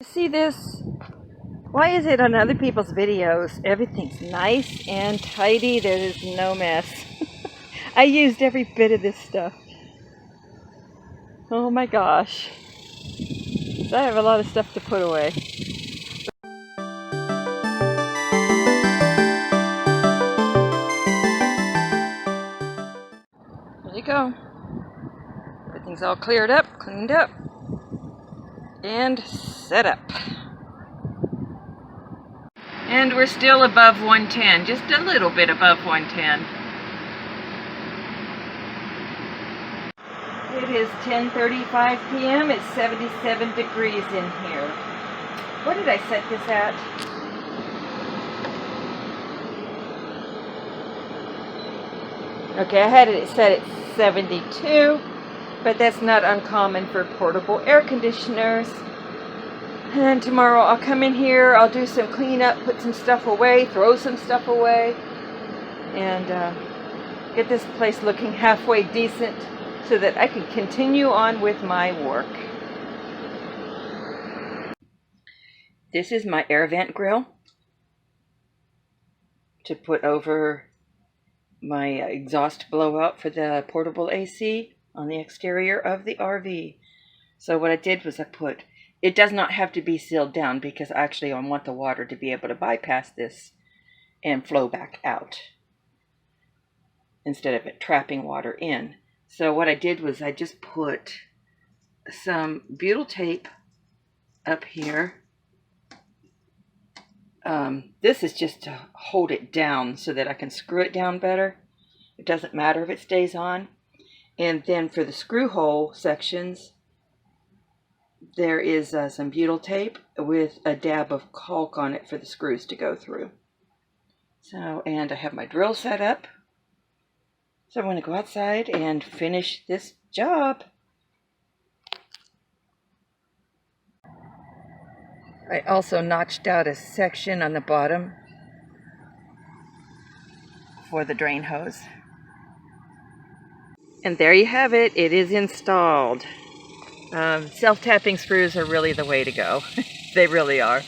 See this? Why is it on other people's videos everything's nice and tidy? There is no mess. I used every bit of this stuff. Oh my gosh. So I have a lot of stuff to put away. There you go. Everything's all cleared up, cleaned up, and set up. And we're still above 110, just a little bit above 110. It is 10:35 p.m. It's 77 degrees in here. What did I set this at? Okay, I had it set at 72, but that's not uncommon for portable air conditioners. And tomorrow I'll come in here, I'll do some cleanup, put some stuff away, throw some stuff away, and get this place looking halfway decent so that I can continue on with my work. This is my air vent grill to put over my exhaust blowout for the portable AC on the exterior of the RV. So what I did was it does not have to be sealed down because actually I want the water to be able to bypass this and flow back out instead of it trapping water in. So what I did was I just put some butyl tape up here. This is just to hold it down so that I can screw it down better. It doesn't matter if it stays on. And then for the screw hole sections, there is some butyl tape with a dab of caulk on it for the screws to go through. So, and I have my drill set up. So I'm going to go outside and finish this job. I also notched out a section on the bottom for the drain hose. And there you have it. It is installed. Self-tapping screws are really the way to go. They really are.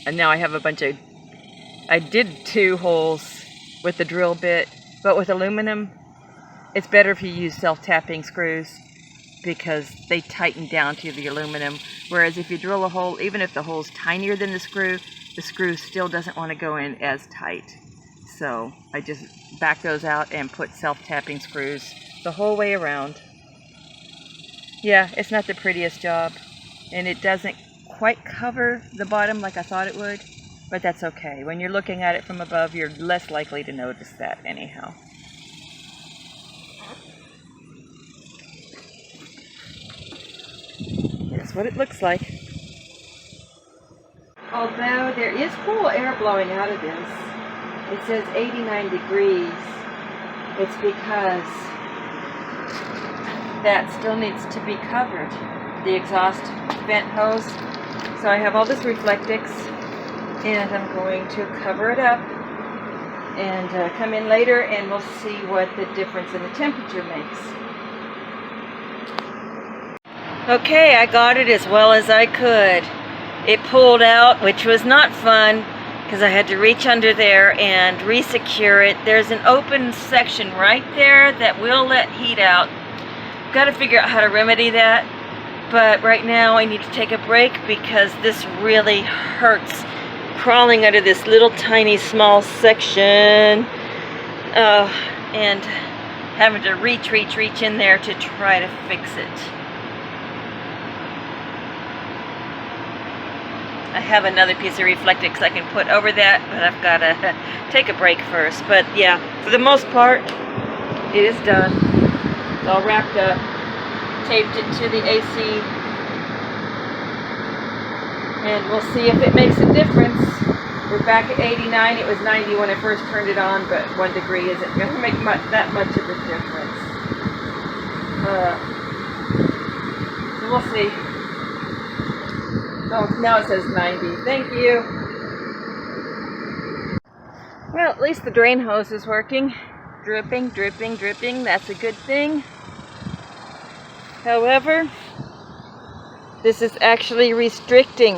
And now I have a bunch of... I did 2 holes with the drill bit, but with aluminum, it's better if you use self-tapping screws because they tighten down to the aluminum. Whereas if you drill a hole, even if the hole's tinier than the screw still doesn't want to go in as tight. So I just back those out and put self-tapping screws the whole way around. Yeah, it's not the prettiest job, and it doesn't quite cover the bottom like I thought it would, but that's okay. When you're looking at it from above, you're less likely to notice that anyhow. That's what it looks like. Although there is cool air blowing out of this, it says 89 degrees. It's because that still needs to be covered, the exhaust vent hose. So I have all this Reflectix, and I'm going to cover it up and come in later and we'll see what the difference in the temperature makes. Okay, I got it as well as I could. It pulled out, which was not fun because I had to reach under there and re-secure it. There's an open section right there that will let heat out. Got to figure out how to remedy that, but right now I need to take a break because this really hurts crawling under this little tiny small section and having to reach in there to try to fix it. I have another piece of Reflectix I can put over that, but I've got to take a break first. But yeah, for the most part, it is done. It's all wrapped up, taped it to the AC, and we'll see if it makes a difference. We're back at 89. It was 90 when I first turned it on, but 1 degree isn't going to make that much of a difference. So we'll see. Oh, now it says 90. Thank you. Well, at least the drain hose is working. Dripping, dripping, dripping. That's a good thing. However, This is actually restricting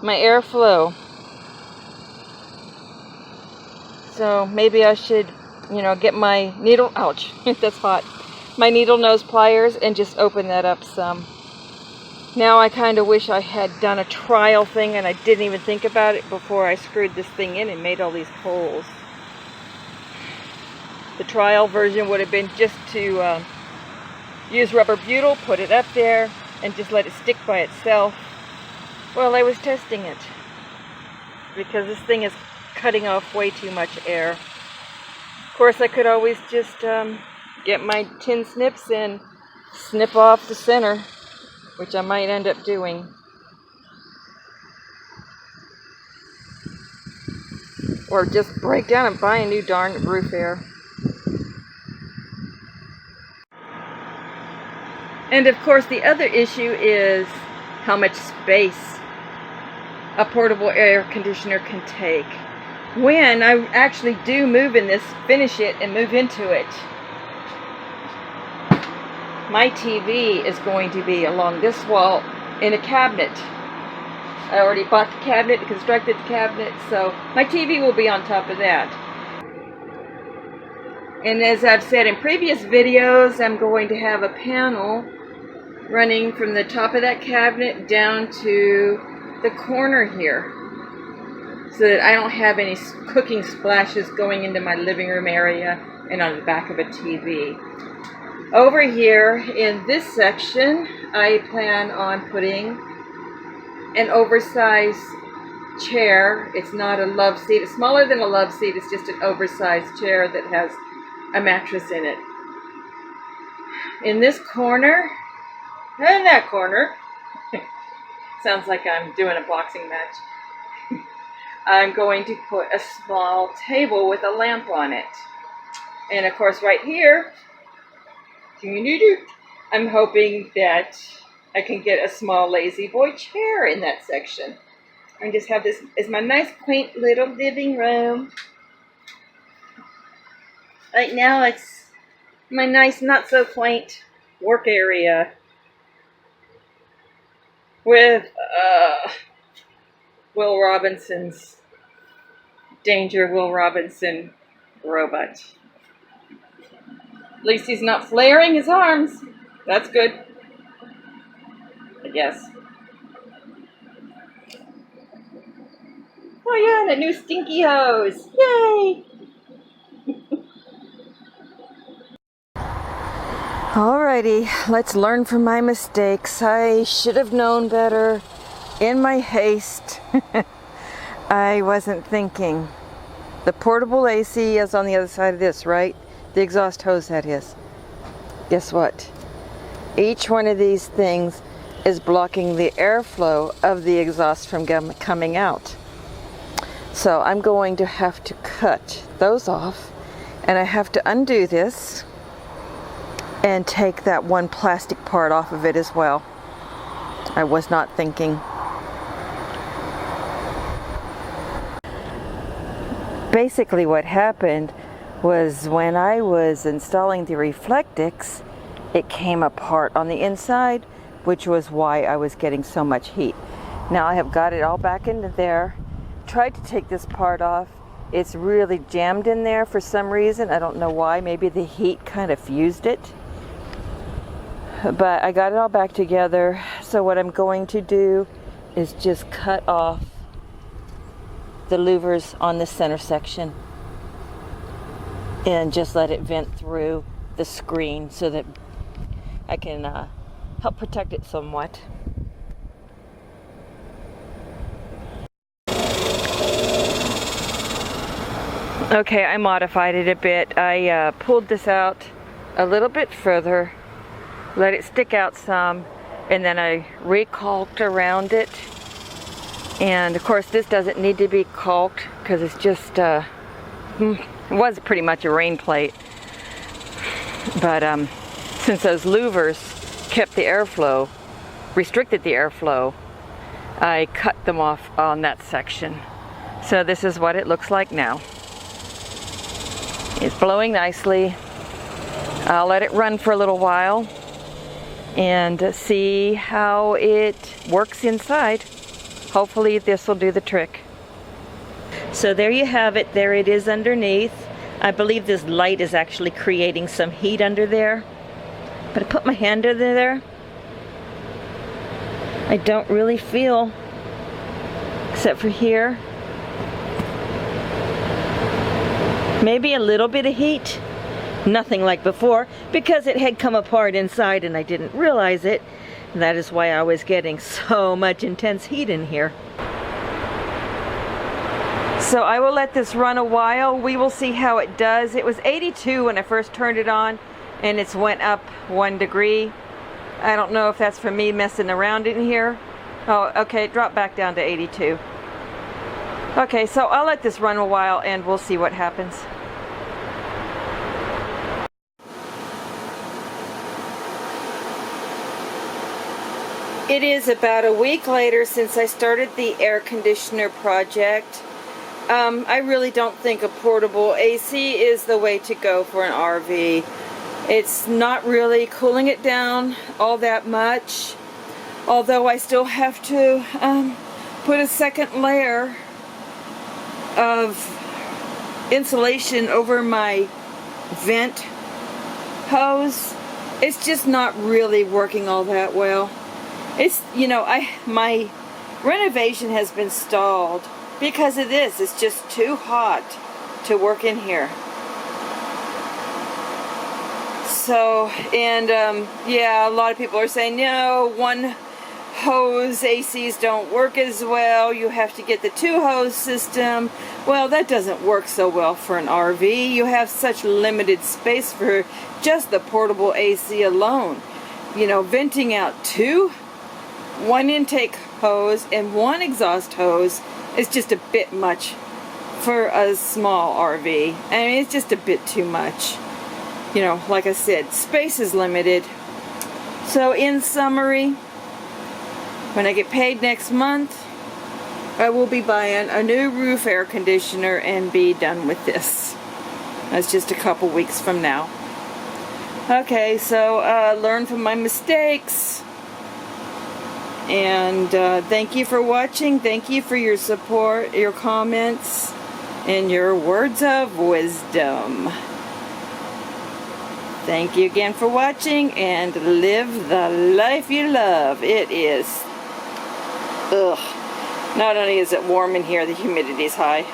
my airflow. So maybe I should, get my needle, ouch, that's hot, my needle nose pliers and just open that up some. Now I kind of wish I had done a trial thing and I didn't even think about it before I screwed this thing in and made all these holes. The trial version would have been just to use rubber butyl, put it up there, and just let it stick by itself while I was testing it. Because this thing is cutting off way too much air. Of course, I could always just get my tin snips and snip off the center, which I might end up doing. Or just break down and buy a new darn roof air. And of course, the other issue is how much space a portable air conditioner can take. When I actually do move in this, finish it and move into it, my TV is going to be along this wall in a cabinet. I already bought the cabinet, constructed the cabinet, so my TV will be on top of that. And as I've said in previous videos, I'm going to have a panel running from the top of that cabinet down to the corner here, so that I don't have any cooking splashes going into my living room area and on the back of a TV. Over here in this section, I plan on putting an oversized chair. It's not a love seat. It's smaller than a love seat. It's just an oversized chair that has a mattress in it. In this corner, and that corner, sounds like I'm doing a boxing match, I'm going to put a small table with a lamp on it. And of course right here, I'm hoping that I can get a small lazy boy chair in that section. And just have this as my nice quaint little living room. Right now it's my nice not so quaint work area with Will Robinson's Danger Will Robinson robot. At least he's not flaring his arms. That's good. I guess. Oh yeah, and a new stinky hose. Yay! Alrighty, let's learn from my mistakes. I should have known better. In my haste, I wasn't thinking. The portable AC is on the other side of this, right? The exhaust hose, that is. Guess what? Each one of these things is blocking the airflow of the exhaust from coming out. So I'm going to have to cut those off, and I have to undo this and take that one plastic part off of it as well. I was not thinking. Basically what happened was when I was installing the Reflectix, it came apart on the inside, which was why I was getting so much heat. Now I have got it all back into there. Tried to take this part off. It's really jammed in there for some reason. I don't know why. Maybe the heat kind of fused it. But I got it all back together. So what I'm going to do is just cut off the louvers on the center section and just let it vent through the screen so that I can help protect it somewhat. Okay, I modified it a bit. I pulled this out a little bit further, let it stick out some, and then I re-caulked around it. And of course this doesn't need to be caulked because it's just, it was pretty much a rain plate. But since those louvers kept the airflow, restricted the airflow, I cut them off on that section. So this is what it looks like now. It's blowing nicely. I'll let it run for a little while and see how it works inside. Hopefully this will do the trick. So there you have it. There it is underneath. I believe this light is actually creating some heat under there. But I put my hand under there. I don't really feel, except for here, maybe a little bit of heat. Nothing like before, because it had come apart inside and I didn't realize it. That is why I was getting so much intense heat in here. So I will let this run a while. We will see how it does. It was 82 when I first turned it on, and it's went up 1 degree. I don't know if that's from me messing around in here. Oh, okay, it dropped back down to 82. Okay, so I'll let this run a while and we'll see what happens. It is about a week later since I started the air conditioner project. I really don't think a portable AC is the way to go for an RV. It's not really cooling it down all that much, although I still have to put a second layer of insulation over my vent hose. It's just not really working all that well. It's, you know, my renovation has been stalled because of this. It's just too hot to work in here. So, and yeah, a lot of people are saying, no, one hose ACs don't work as well. You have to get the 2-hose system. Well, that doesn't work so well for an RV. You have such limited space for just the portable AC alone. You know, venting out 1 intake hose and 1 exhaust hose is just a bit much for a small RV. I mean, it's just a bit too much. You know, like I said, space is limited. So in summary, when I get paid next month, I will be buying a new roof air conditioner and be done with this. That's just a couple weeks from now. Okay, so learn from my mistakes. And thank you for watching. Thank you for your support, your comments, and your words of wisdom. Thank you again for watching, and live the life you love. It is, ugh, not only is it warm in here, the humidity is high.